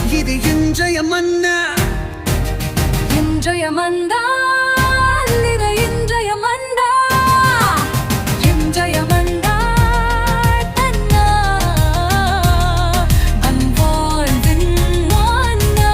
இது இன்றைய மன்னா, இன்றைய மந்தா, இது இன்றைய மந்தா, இன்றைய மந்தா தன்னா அன்பாழ்வின் மன்னா.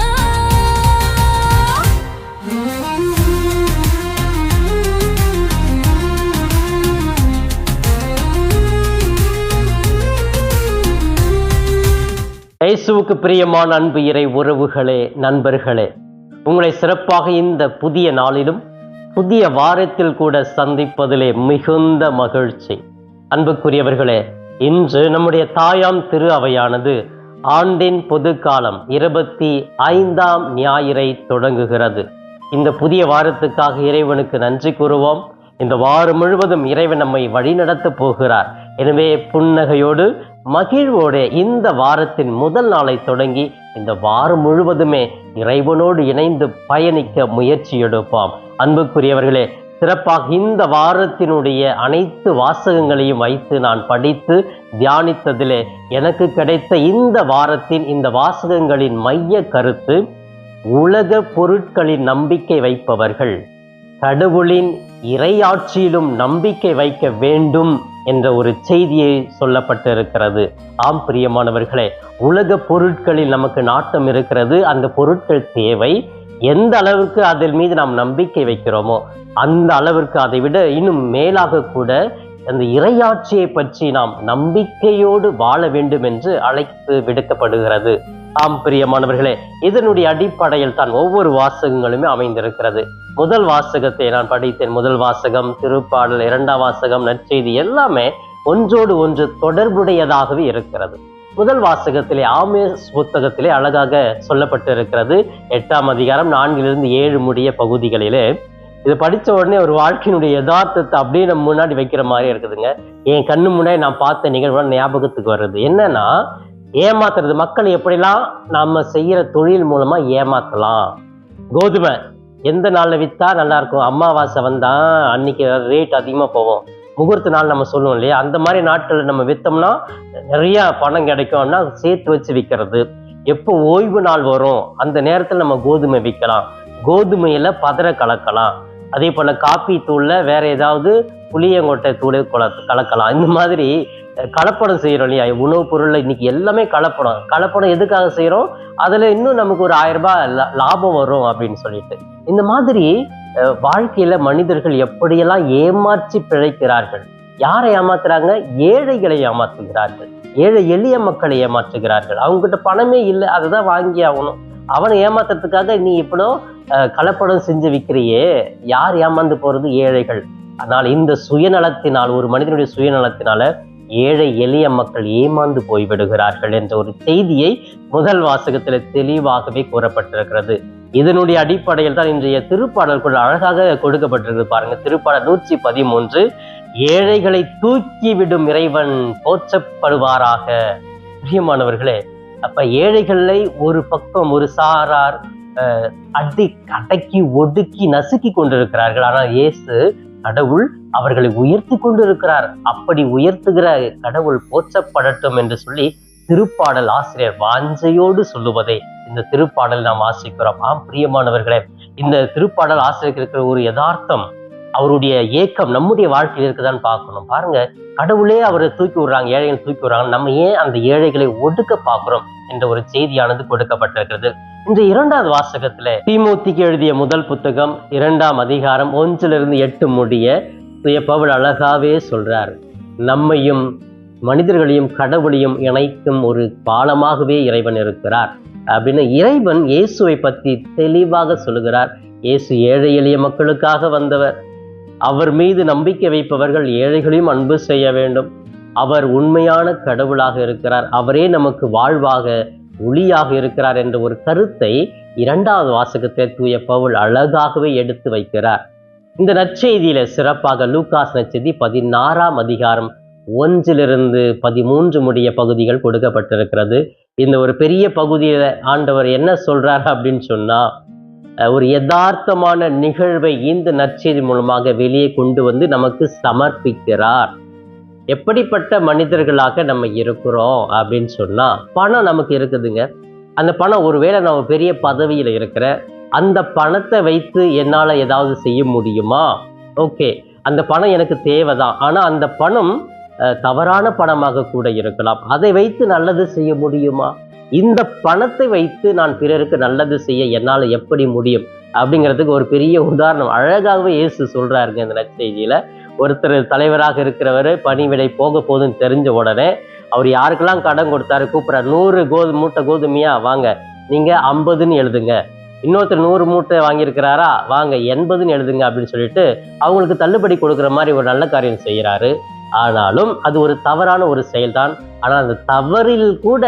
இயேசுவுக்கு பிரியமான அன்பு இறை உறவுகளே, நண்பர்களே, உங்களை சிறப்பாக இந்த புதிய நாளிலும் புதிய வாரத்தில் கூட சந்திப்பதிலே மிகுந்த மகிழ்ச்சி. அன்புக்குரியவர்களே, இன்று நம்முடைய தாயாம் திரு அவையானது ஆண்டின் பொது காலம் 25ஆம் ஞாயிறை தொடங்குகிறது. இந்த புதிய வாரத்துக்காக இறைவனுக்கு நன்றி கூறுவோம். இந்த வாரம் முழுவதும் இறைவன் நம்மை வழிநடத்த போகிறார். எனவே புன்னகையோடு மகிழ்வோடு இந்த வாரத்தின் முதல் நாளை தொடங்கி இந்த வாரம் முழுவதுமே இறைவனோடு இணைந்து பயணிக்க முயற்சி எடுப்போம். அன்புக்குரியவர்களே, சிறப்பாக இந்த வாரத்தினுடைய அனைத்து வாசகங்களையும் வைத்து நான் படித்து தியானித்ததிலே எனக்கு கிடைத்த இந்த வாரத்தின் இந்த வாசகங்களின் மைய கருத்து, உலக பொருட்களின் நம்பிக்கை வைப்பவர்கள் கடவுளின் இறையாட்சியிலும் நம்பிக்கை வைக்க வேண்டும் என்ற ஒரு செய்தியை சொல்லப்பட்டிருக்கிறது. ஆம் பிரியமானவர்களே, உலக பொருட்களில் நமக்கு நாட்டம் இருக்கிறது. அந்த பொருட்கள் தேவை. எந்த அளவுக்கு அதன் மீது நாம் நம்பிக்கை வைக்கிறோமோ அந்த அளவிற்கு அதை விட இன்னும் மேலாக கூட அந்த இறையாட்சியை பற்றி நாம் நம்பிக்கையோடு வாழ வேண்டும் என்று அழைப்பு விடுக்கப்படுகிறது. ஆம் பிரியமானவர்களே, இதனுடைய அடிப்படையில் தான் ஒவ்வொரு வாசகங்களுமே அமைந்திருக்கிறது. முதல் வாசகத்தை நான் படித்தேன். முதல் வாசகம் திருப்பாடல், இரண்டாம் வாசகம் நற்செய்தி, எல்லாமே ஒன்றோடு ஒன்று தொடர்புடையதாகவே இருக்கிறது. முதல் வாசகத்திலே ஆமோஸ் புத்தகத்திலே அழகாக சொல்லப்பட்டிருக்கிறது. 8ஆம் அதிகாரம் 4 - 7 முடிய பகுதிகளிலே இது படித்த உடனே ஒரு வாழ்க்கையினுடைய யதார்த்தத்தை அப்படியே நம்ம முன்னாடி வைக்கிற மாதிரி இருக்குதுங்க. என் கண்ணு முன்னாடி நான் பார்த்த நிகழ்வு ஞாபகத்துக்கு வருது. என்னன்னா, ஏமாத்துறது. மக்கள் எப்படிலாம் நம்ம செய்யற தொழில் மூலமா ஏமாத்தலாம். கோதுமை எந்த நாள்ல வித்தா நல்லா இருக்கும், அமாவாசை வந்தா அன்னைக்கு ரேட் அதிகமா போவோம். முகூர்த்த நாள் நம்ம சொல்லுவோம் இல்லையா, அந்த மாதிரி நாட்கள் நம்ம வித்தோம்னா நிறைய பணம் கிடைக்கும்னா சேர்த்து வச்சு விற்கிறது. எப்போ ஓய்வு நாள் வரும் அந்த நேரத்தில் நம்ம கோதுமை விற்கலாம். கோதுமையில பதற கலக்கலாம். அதே போல காப்பி தூள்ல வேற ஏதாவது புளியங்கொட்டை தூள் கலக்கலாம். இந்த மாதிரி கலப்படம் செய்யறோம் இல்லையா, உணவுப் பொருள்ல இன்னைக்கு எல்லாமே கலப்படம் எதுக்காக செய்யறோம், அதுல இன்னும் நமக்கு ஒரு 1000 ரூபாய் லாபம் வரும் அப்படின்னு சொல்லிட்டு. இந்த மாதிரி வாழ்க்கையில மனிதர்கள் எப்படியெல்லாம் ஏமாற்றி பிழைக்கிறார்கள். யாரை ஏமாத்துறாங்க? ஏழைகளை ஏமாற்றுகிறார்கள். ஏழை எளிய மக்களை ஏமாற்றுகிறார்கள். அவங்க கிட்ட பணமே இல்லை, அதை வாங்கி ஆகணும். அவனை ஏமாத்துறதுக்காக நீ இப்போ கலப்படம் செஞ்சு விற்கிறியே. யார் ஏமாந்து போறது? ஏழைகள். ஆனால் இந்த சுயநலத்தினால், ஒரு மனிதனுடைய சுயநலத்தினால ஏழை எளிய மக்கள் ஏமாந்து போய்விடுகிறார்கள் என்ற ஒரு செய்தியை முதல் வாசகத்தில் தெளிவாகவே கூறப்பட்டிருக்கிறது. இதனுடைய அடிப்படையில் தான் இன்றைய திருப்பாடல்கள் அழகாக கொடுக்கப்பட்டிருக்கு. பாருங்க, திருப்பாடல் 113, ஏழைகளை தூக்கிவிடும் இறைவன் போற்றப்படுவாராக. பிரியமானவர்களே, அப்ப ஏழைகளை ஒரு பக்கம் ஒரு சாரார் அடக்கி ஒடுக்கி நசுக்கி கொண்டிருக்கிறார்கள். ஆனால் இயேசு கடவுள் அவர்களை உயர்த்தி கொண்டிருக்கிறார். அப்படி உயர்த்துகிற கடவுள் போற்றப்படட்டும் என்று சொல்லி திருப்பாடல் ஆசிரியர் வாஞ்சையோடு சொல்லுவதை இந்த திருப்பாடல் நாம் வாசிக்கிறோம். ஆம் பிரியமானவர்களே, இந்த திருப்பாடல் ஆசிரியருக்கு இருக்கிற ஒரு யதார்த்தம், அவருடைய ஏக்கம் நம்முடைய வாழ்க்கையில் இருக்குதான்னு பார்க்கணும். பாருங்க, கடவுளே அவரை தூக்கி விடுறாங்க, ஏழைகளை தூக்கி விடுறாங்க. நம்ம ஏன் அந்த ஏழைகளை ஒடுக்க பார்க்கிறோம் என்ற ஒரு செய்தியானது கொடுக்கப்பட்டிருக்கிறது. இந்த 2வது வாசகத்துல தீமோத்திக்கு எழுதிய முதல் புத்தகம் 2ஆம் அதிகாரம் 1 - 8 முடிய பவுல் அழகாவே சொல்றார். நம்மையும் மனிதர்களையும் கடவுளையும் இணைக்கும் ஒரு பாலமாகவே இறைவன் இருக்கிறார் அப்படின்னு இறைவன் இயேசுவை பற்றி தெளிவாக சொல்லுகிறார். இயேசு ஏழை எளிய மக்களுக்காக வந்தவர். அவர் மீது நம்பிக்கை வைப்பவர்கள் ஏழைகளையும் அன்பு செய்ய வேண்டும். அவர் உண்மையான கடவுளாக இருக்கிறார். அவரே நமக்கு வாழ்வாக ஒளியாக இருக்கிறார் என்ற ஒரு கருத்தை 2வது வாசகத்தை தூய பவுல் அழகாகவே எடுத்து வைக்கிறார். இந்த நற்செய்தியில சிறப்பாக லூக்காஸ் நற்செய்தி 16ஆம் அதிகாரம் 1 - 13 முடிய பகுதிகள் கொடுக்கப்பட்டிருக்கிறது. இந்த ஒரு பெரிய பகுதியில ஆண்டவர் என்ன சொல்றார் அப்படின்னு சொன்னா, ஒரு யதார்த்தமான நிகழ்வை இந்த நற்செய்தி மூலமாக வெளியே கொண்டு வந்து நமக்கு சமர்ப்பிக்கிறார். எப்படிப்பட்ட மனிதர்களாக நம்ம இருக்கிறோம் அப்படின்னு சொன்னா, பணம் நமக்கு இருக்குதுங்க. அந்த பணம் ஒருவேளை நான் பெரிய பதவியில் இருக்கிற அந்த பணத்தை வைத்து என்னால் ஏதாவது செய்ய முடியுமா? ஓகே, அந்த பணம் எனக்கு தேவைதான். ஆனால் அந்த பணம் தவறான பணமாக கூட இருக்கலாம். அதை வைத்து நல்லது செய்ய முடியுமா? இந்த பணத்தை வைத்து நான் பிறருக்கு நல்லது செய்ய என்னால் எப்படி முடியும் அப்படிங்கிறதுக்கு ஒரு பெரிய உதாரணம் அழகாகவே இயேசு சொல்றாருங்க இந்த நற்செய்தியில. ஒருத்தர் தலைவராக இருக்கிறவர் பணிவிடை போக போதுன்னு தெரிஞ்ச உடனே அவர் யாருக்கெல்லாம் கடன் கொடுத்தாரு கூப்பிட்றாரு. 100 மூட்டை கோதுமையா வாங்க, நீங்க 50ன்னு எழுதுங்க. இன்னொருத்தர் 100 மூட்டை வாங்கியிருக்கிறாரா, வாங்க 80ன்னு எழுதுங்க அப்படின்னு சொல்லிட்டு அவங்களுக்கு தள்ளுபடி கொடுக்குற மாதிரி ஒரு நல்ல காரியம் செய்யறாரு. ஆனாலும் அது ஒரு தவறான ஒரு செயல்தான். ஆனால் அந்த தவறில் கூட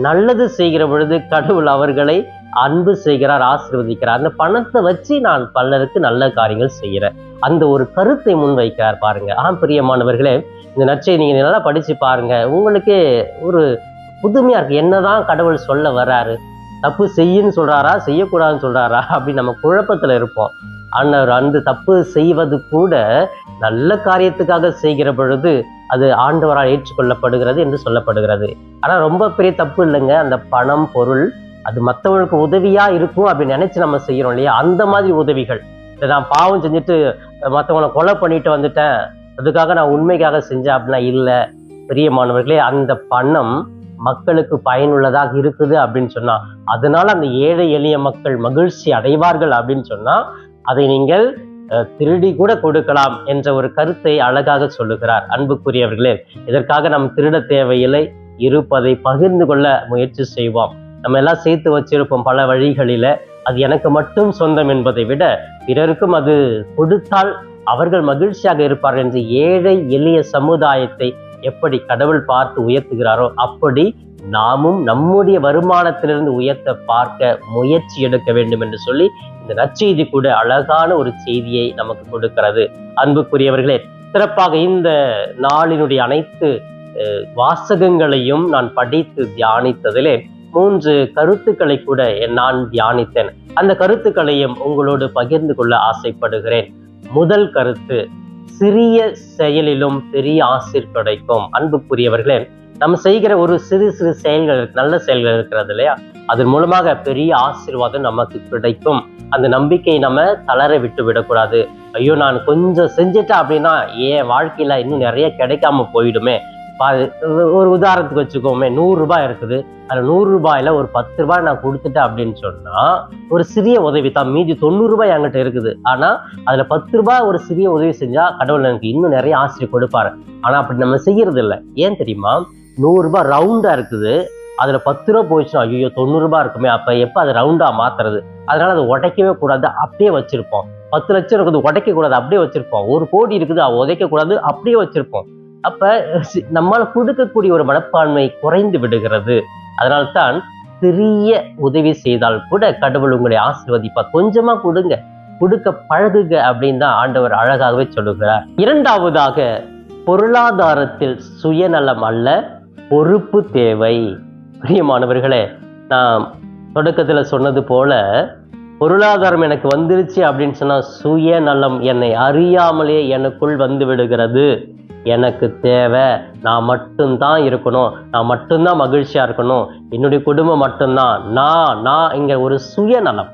நல்லது செய்கிற பொழுது கடவுள் அவர்களை அன்பு செய்கிறார், ஆசீர்வதிக்கிறார். அந்த பணத்தை வச்சு நான் பலருக்கு நல்ல காரியங்கள் செய்கிறேன். அந்த ஒரு கருத்தை முன்வைக்கிறார் பாருங்க. பிரியமானவர்களே, இந்த நற்செய்தி நீங்க நல்லா படிச்சு பாருங்க, உங்களுக்கே ஒரு புதுமையா இருக்கு. என்னதான் கடவுள் சொல்ல வர்றாரு? தப்பு செய்யுன்னு சொல்றாரா, செய்யக்கூடாதுன்னு சொல்றாரா அப்படின்னு நம்ம குழப்பத்துல இருப்போம். ஆனால் அந்த தப்பு செய்வது கூட நல்ல காரியத்துக்காக செய்கிற பொழுது அது ஆண்டவரால் ஏற்றுக்கொள்ளப்படுகிறது என்று சொல்லப்படுகிறது. ஆனா ரொம்ப பெரிய தப்பு இல்லைங்க. அந்த பணம் பொருள் அது மற்றவங்களுக்கு உதவியா இருக்கும் அப்படின்னு நினைச்சு நம்ம செய்யறோம் இல்லையா? அந்த மாதிரி உதவிகள், நான் பாவம் செஞ்சுட்டு மற்றவங்களை கொலை பண்ணிட்டு வந்துட்டேன், அதுக்காக நான் உண்மைக்காக செஞ்சேன் அப்படின்னா இல்லை. பிரியமானவர்களே, அந்த பணம் மக்களுக்கு பயனுள்ளதாக இருக்குது அப்படின்னு சொன்னா, அதனால அந்த ஏழை எளிய மக்கள் மகிழ்ச்சி அடைவார்கள் அப்படின்னு சொன்னா, அதை நீங்கள் திருடி கூட கொடுக்கலாம் என்ற ஒரு கருத்தை அழகாக சொல்லுகிறார். அன்புக்குரியவர்களே, இதற்காக நாம் திருட தேவையில்லை. இருப்பதை பகிர்ந்து கொள்ள முயற்சி செய்வோம். நம்ம எல்லாம் சேர்த்து வச்சிருப்போம் பல வழிகளில. அது எனக்கு மட்டும் சொந்தம் என்பதை விட பிறருக்கும் அது கொடுத்தால் அவர்கள் மகிழ்ச்சியாக இருப்பார்கள் என்று ஏழை எளிய சமுதாயத்தை எப்படி கடவுள் பார்த்து உயர்த்துகிறாரோ அப்படி நாமும் நம்முடைய வருமானத்திலிருந்து உயர்த்த பார்க்க முயற்சி எடுக்க வேண்டும் என்று சொல்லி இந்த நற்செய்தி கூட அழகான ஒரு செய்தியை நமக்கு கொடுக்கிறது. அன்புக்குரியவர்களே, சிறப்பாக இந்த நாளினுடைய அனைத்து வாசகங்களையும் நான் படித்து தியானித்ததிலே 3 கருத்துக்களை கூட நான் தியானித்தேன். அந்த கருத்துக்களையும் உங்களோடு பகிர்ந்து கொள்ள ஆசைப்படுகிறேன். முதல் கருத்து, சிறிய செயலிலும் பெரிய ஆசீர் கிடைக்கும். அன்புக்குரியவர்களே, நம்ம செய்கிற ஒரு சிறு சிறு செயல்கள் நல்ல செயல்கள் இருக்கிறது இல்லையா, அதன் மூலமாக பெரிய ஆசீர்வாதம் நமக்கு கிடைக்கும். அந்த நம்பிக்கையை நம்ம தளர விட்டு விடக்கூடாது. ஐயோ, நான் கொஞ்சம் செஞ்சுட்டேன் அப்படின்னா என் வாழ்க்கையில இன்னும் நிறைய கிடைக்காம போயிடுமே. ஒரு உதாரணத்துக்கு வச்சுக்கோமே, 100 ரூபாய் இருக்குது, அதில் 100 ரூபாயில ஒரு 10 ரூபாய் நான் கொடுத்துட்டேன் அப்படின்னு சொன்னா ஒரு சிறிய உதவி தான். மீதி 90 ரூபாய் என்கிட்ட இருக்குது. ஆனா அதுல 10 ரூபாய் ஒரு சிறிய உதவி செஞ்சா கடவுள் எனக்கு இன்னும் நிறைய ஆசிரியர் கொடுப்பாரு. ஆனா அப்படி நம்ம செய்யறது இல்லை. ஏன் தெரியுமா? 100 ரூபாய் ரவுண்டா இருக்குது, அதுல 10 ரூபாய் போயிடுச்சுன்னா ஐயோ 90 ரூபாய் இருக்குமே, அப்ப எப்ப அதை ரவுண்டா மாத்துறது? அதனால அதை உடைக்கவே கூடாது, அப்படியே வச்சிருப்போம். 10 லட்சம் இருக்குது, உடைக்க கூடாது, அப்படியே வச்சிருப்போம். 1 கோடி இருக்குது, உதைக்க கூடாது, அப்படியே வச்சிருப்போம். அப்ப நம்மால் கொடுக்கக்கூடிய ஒரு மனப்பான்மை குறைந்து விடுகிறது. அதனால்தான் சிறிய உதவி செய்தால் கூட கடவுள் உங்களை ஆசீர்வதிப்பார். கொஞ்சமா கொடுங்க, கொடுக்க பழகுக அப்படின்னு தான் ஆண்டவர் அழகாகவே சொல்லுகிறார். இரண்டாவதாக, பொருளாதாரத்தில் சுயநலம் அல்ல, பொறுப்பு தேவை. பிரியமானவர்களே, நான் தொடக்கத்துல சொன்னது போல பொருளாதாரம் எனக்கு வந்துருச்சு அப்படின்னு சொன்னா சுயநலம் என்னை அறியாமலே எனக்குள் வந்து விடுகிறது. எனக்கு தேவை, நான் மட்டும்தான் இருக்கணும், நான் மட்டும்தான் மகிழ்ச்சியா இருக்கணும், என்னுடைய குடும்பம் மட்டும்தான், நான் இங்க ஒரு சுயநலம்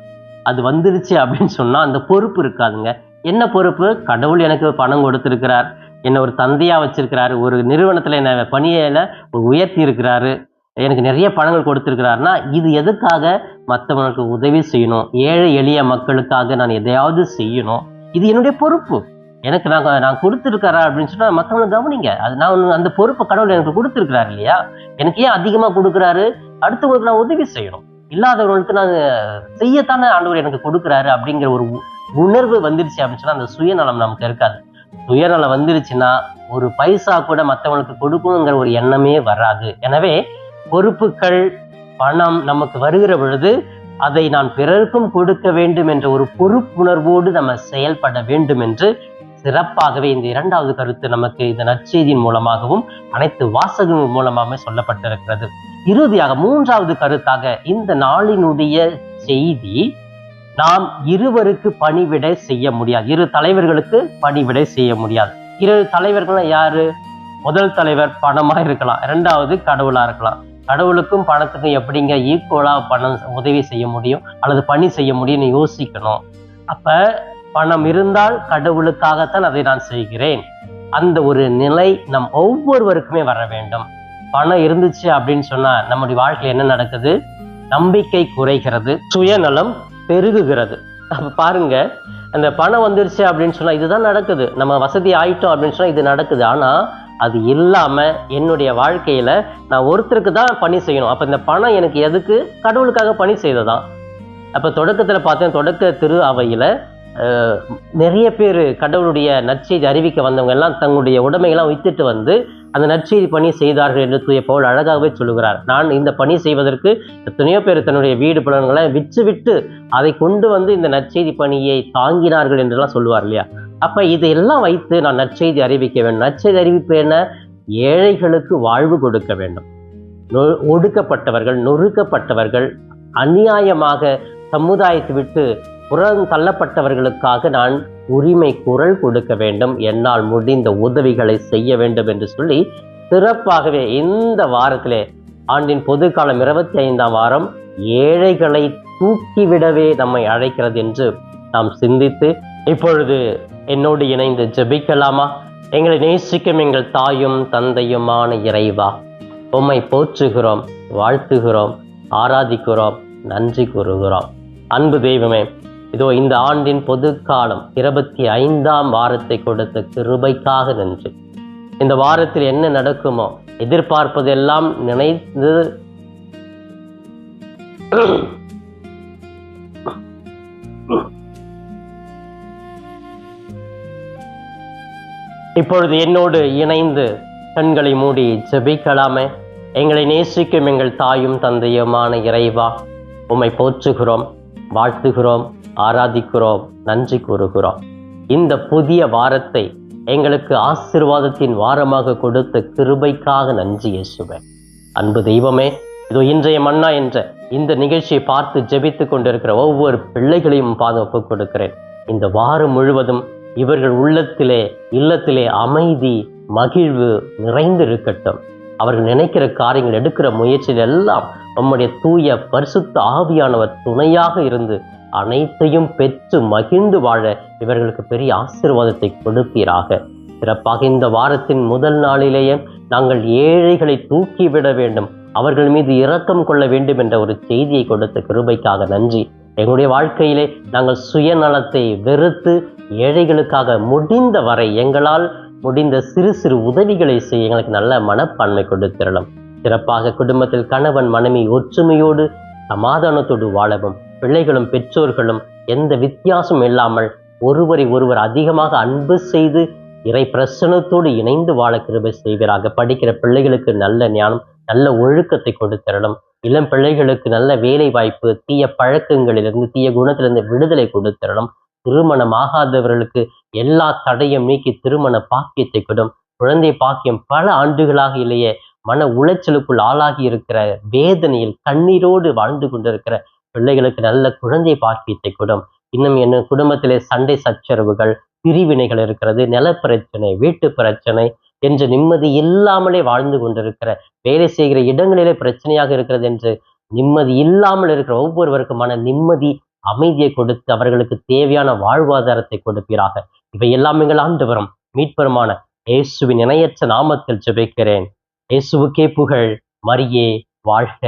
அது வந்துருச்சு அப்படின்னு சொன்னா அந்த பொறுப்பு இருக்காதுங்க. என்ன பொறுப்பு? கடவுள் எனக்கு பணம் கொடுத்திருக்கிறார், என்னை ஒரு தந்தையா வச்சிருக்கிறாரு, ஒரு நிறுவனத்துல என்ன பணியில உயர்த்தி இருக்கிறாரு, எனக்கு நிறைய பணங்கள் கொடுத்திருக்கிறாருன்னா இது எதுக்காக? மற்றவங்களுக்கு உதவி செய்யணும், ஏழை எளிய மக்களுக்காக நான் எதையாவது செய்யணும், இது என்னுடைய பொறுப்பு. எனக்கு நான் கொடுத்துருக்காரா அப்படின்னு சொன்னா மற்றவங்களை கவனிங்க. அது நான் அந்த பொறுப்பை கடவுள் எனக்கு கொடுத்துருக்கிறாரு இல்லையா? எனக்கு ஏன் அதிகமா கொடுக்குறாரு? அடுத்தவங்களுக்கு நான் உதவி செய்யணும், இல்லாதவர்களுக்கு நான் செய்யத்தானே ஆண்டவர் எனக்கு கொடுக்குறாரு அப்படிங்கிற ஒரு உணர்வு வந்துருச்சு அப்படின்னு சொன்னா அந்த சுயநலம் நமக்கு இருக்காது. சுயநலம் வந்துருச்சுன்னா ஒரு பைசா கூட மற்றவங்களுக்கு கொடுக்கணுங்கிற ஒரு எண்ணமே வராது. எனவே பொறுப்புகள் பணம் நமக்கு வருகிற பொழுது அதை நான் பிறருக்கும் கொடுக்க வேண்டும் என்ற ஒரு பொறுப்புணர்வோடு நம்ம செயல்பட வேண்டும் என்று சிறப்பாகவே இந்த இரண்டாவது கருத்து நமக்கு இந்த நற்செய்தியின் மூலமாகவும் அனைத்து வாசகங்கள் மூலமாகவே சொல்லப்பட்டிருக்கிறது. இறுதியாக மூன்றாவது கருத்தாக இந்த நாளினுடைய செய்தி, நாம் இருவருக்கு பணிவிடை செய்ய முடியாது, 2 தலைவர்களுக்கு பணிவிடை செய்ய முடியாது. 2 தலைவர்கள் யாரு? முதல் தலைவர் பணமா இருக்கலாம், 2வது கடவுளா இருக்கலாம். கடவுளுக்கும் பணத்துக்கும் எப்படிங்க ஈக்குவலாக பணம் உதவி செய்ய முடியும் அல்லது பணி செய்ய முடியும்னு யோசிக்கணும். அப்போ பணம் இருந்தால் கடவுளுக்காகத்தான் அதை நான் செய்கிறேன், அந்த ஒரு நிலை நம் ஒவ்வொருவருக்குமே வர வேண்டும். பணம் இருந்துச்சு அப்படின்னு சொன்னால் நம்முடைய வாழ்க்கையில் என்ன நடக்குது? நம்பிக்கை குறைகிறது, சுயநலம் பெருகுகிறது. அப்போ பாருங்க, அந்த பணம் வந்துருச்சு அப்படின்னு சொன்னால் இதுதான் நடக்குது. நம்ம வசதி ஆயிட்டோம் அப்படின்னு சொன்னால் இது நடக்குது. ஆனால் அது இல்லாமல் என்னுடைய வாழ்க்கையில் நான் ஒருத்தருக்கு தான் பணி செய்யணும். அப்போ இந்த பணம் எனக்கு எதுக்கு? கடவுளுக்காக பணி செய்ததான். அப்போ தொடக்கத்தில் பார்த்தேன், தொடக்க திரு அவையில் நிறைய பேர் கடவுளுடைய நற்செய்தி அறிவிக்க வந்தவங்க எல்லாம் தங்களுடைய உடைமைகள்லாம் வித்துட்டு வந்து அந்த நற்செய்தி பணி செய்தார்கள் என்று தூய பவுல் அழகாகவே சொல்லுகிறார். நான் இந்த பணி செய்வதற்கு எத்தனையோ பேர் தன்னுடைய வீடு புலன்களை விற்று அதை கொண்டு வந்து இந்த நற்செய்தி பணியை தாங்கினார்கள் என்றெல்லாம் சொல்லுவார் இல்லையா? அப்போ இதையெல்லாம் வைத்து நான் நற்செய்தி அறிவிக்க வேண்டும். நற்செய்தி அறிவிப்பு என்ன? ஏழைகளுக்கு வாழ்வு கொடுக்க வேண்டும். ஒடுக்கப்பட்டவர்கள், நொறுக்கப்பட்டவர்கள், அநியாயமாக சமுதாயத்தை விட்டு புறம் தள்ளப்பட்டவர்களுக்காக நான் உரிமை குரல் கொடுக்க வேண்டும், என்னால் முடிந்த உதவிகளை செய்ய வேண்டும் என்று சொல்லி சிறப்பாகவே இந்த வாரத்திலே, ஆண்டின் பொதுக்காலம் 25ஆம் வாரம், ஏழைகளை தூக்கிவிடவே நம்மை அழைக்கிறது என்று நாம் சிந்தித்து இப்பொழுது என்னோடு இணைந்து ஜெபிக்கலாமா? எங்களை நேசிக்கும் எங்கள் தாயும் தந்தையுமான இறைவா, உம்மை போற்றுகிறோம், வாழ்த்துகிறோம், ஆராதிக்கிறோம், நன்றி கூறுகிறோம். அன்பு தெய்வமே, இதோ இந்த ஆண்டின் பொதுக்காலம் 25ஆம் வாரத்தை கொடுத்த கிருபைக்காக நன்றி. இந்த வாரத்தில் என்ன நடக்குமோ எதிர்பார்ப்பதெல்லாம் நினைத்து இப்பொழுது என்னோடு இணைந்து கண்களை மூடி ஜெபிக்கலாமே? எங்களை நேசிக்கும் எங்கள் தாயும் தந்தையுமான இறைவா, உம்மை போற்றுகிறோம், வாழ்த்துகிறோம், ஆராதிக்கிறோம், நன்றி கூறுகிறோம். இந்த புதிய வாரத்தை எங்களுக்கு ஆசீர்வாதத்தின் வாரமாக கொடுத்த கிருபைக்காக நன்றி இயேசுவே. அன்பு தெய்வமே, இதோ இன்றைய மன்னா என்ற இந்த நிகழ்ச்சியை பார்த்து ஜெபித்து கொண்டிருக்கிற ஒவ்வொரு பிள்ளைகளையும் ஒப்புக் கொடுக்கிறேன். இந்த வாரம் முழுவதும் இவர்கள் இல்லத்திலே அமைதி, மகிழ்வு நிறைந்திருக்கட்டும். அவர்கள் நினைக்கிற காரியங்கள், எடுக்கிற முயற்சிகள் எல்லாம் நம்முடைய தூய பரிசுத்த ஆவியானவர் துணையாக இருந்து அனைத்தையும் பெற்று மகிழ்ந்து வாழ இவர்களுக்கு பெரிய ஆசீர்வாதத்தை கொடுப்பீராக. சிறப்பாக இந்த வாரத்தின் முதல் நாளிலேயே நாங்கள் ஏழைகளை தூக்கிவிட வேண்டும், அவர்கள் மீது இரக்கம் கொள்ள வேண்டும் என்ற ஒரு செய்தியை கொடுத்த கிருபைக்காக நன்றி. எங்களுடைய வாழ்க்கையிலே நாங்கள் சுயநலத்தை வெறுத்து ஏழைகளுக்காக முடிந்த வரை எங்களால் முடிந்த சிறு சிறு உதவிகளை செய்ய எங்களுக்கு நல்ல மனப்பான்மை கொடுத்திரலாம். சிறப்பாக குடும்பத்தில் கணவன் மனைவி ஒற்றுமையோடு சமாதானத்தோடு வாழவும், பிள்ளைகளும் பெற்றோர்களும் எந்த வித்தியாசம் இல்லாமல் ஒருவரை ஒருவர் அதிகமாக அன்பு செய்து இறை பிரசன்னத்தோடு இணைந்து வாழ கிருபை செய்வீராக. படிக்கிற பிள்ளைகளுக்கு நல்ல ஞானம், நல்ல ஒழுக்கத்தை கொடுத்திரலும். இளம் பிள்ளைகளுக்கு நல்ல வேலை வாய்ப்பு, தீய பழக்கங்களிலிருந்து, தீய குணத்திலிருந்து விடுதலை கொடுத்திரலும். திருமணம் ஆகாதவர்களுக்கு எல்லா தடையும் நீக்கி திருமண பாக்கியத்தை கொடும். குழந்தை பாக்கியம் பல ஆண்டுகளாக இல்லையே மன உளைச்சலுக்குள் ஆளாகி இருக்கிற வேதனையில் கண்ணீரோடு வாழ்ந்து கொண்டிருக்கிற பிள்ளைகளுக்கு நல்ல குழந்தை பாக்கியத்தை கொடும். இன்னும் என்ன குடும்பத்திலே சண்டை சச்சரவுகள், பிரிவினைகள் இருக்கிறது, நிலப்பிரச்சனை, வீட்டு பிரச்சனை என்று நிம்மதி இல்லாமலே வாழ்ந்து கொண்டிருக்கிற, வேலை செய்கிற இடங்களிலே பிரச்சனையாக இருக்கிறது என்று நிம்மதி இல்லாமல் இருக்கிற ஒவ்வொருவருக்குமான நிம்மதி, அமைதியை கொடுத்து அவர்களுக்கு தேவையான வாழ்வாதாரத்தை கொடுப்பீராக. இவை எல்லாம் எங்கள் ஆண்டவரும் மீட்பருமான இயேசுவின் இணையற்ற நாமத்தில் ஜெபிக்கிறேன். இயேசுவுக்கே புகழ். மரியே வாழ்க.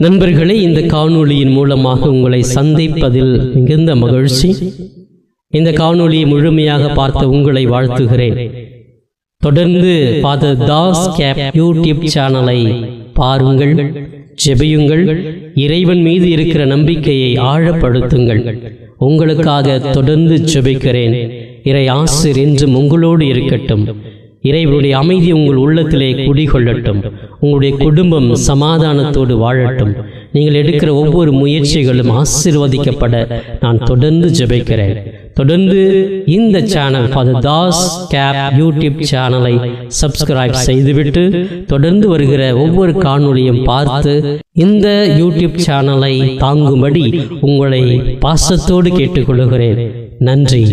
நண்பர்களே, இந்த காணொளியின் மூலமாக உங்களை சந்திப்பதில் மிகுந்த மகிழ்ச்சி. இந்த காணொளியை முழுமையாக பார்த்த உங்களை வாழ்த்துகிறேன். தொடர்ந்து ஃபாதர் தாஸ் கேப் யூடியூப் சேனலை பாருங்கள், ஜெபியுங்கள், இறைவன் மீது இருக்கிற நம்பிக்கையை ஆழப்படுத்துங்கள். உங்களுக்காக தொடர்ந்து ஜெபிக்கிறேன். இறை ஆசீர் என்றும் உங்களோடு இருக்கட்டும். இறைவனுடைய அமைதி உங்கள் உள்ளத்திலே குடிகொள்ளட்டும். உங்களுடைய குடும்பம் சமாதானத்தோடு வாழட்டும். நீங்கள் எடுக்கிற ஒவ்வொரு முயற்சிகளும் ஆசீர்வதிக்கப்பட நான் தொடர்ந்து ஜெபிக்கிறேன். தொடர்ந்து இந்த சேனல் ஃபாதர் தாஸ் கேப் யூடியூப் சேனலை சப்ஸ்கிரைப் செய்துவிட்டு தொடர்ந்து வருகிற ஒவ்வொரு காணொளியும் பார்த்து இந்த யூடியூப் சேனலை தாங்கும்படி உங்களை பாசத்தோடு கேட்டுக்கொள்கிறேன். நன்றி.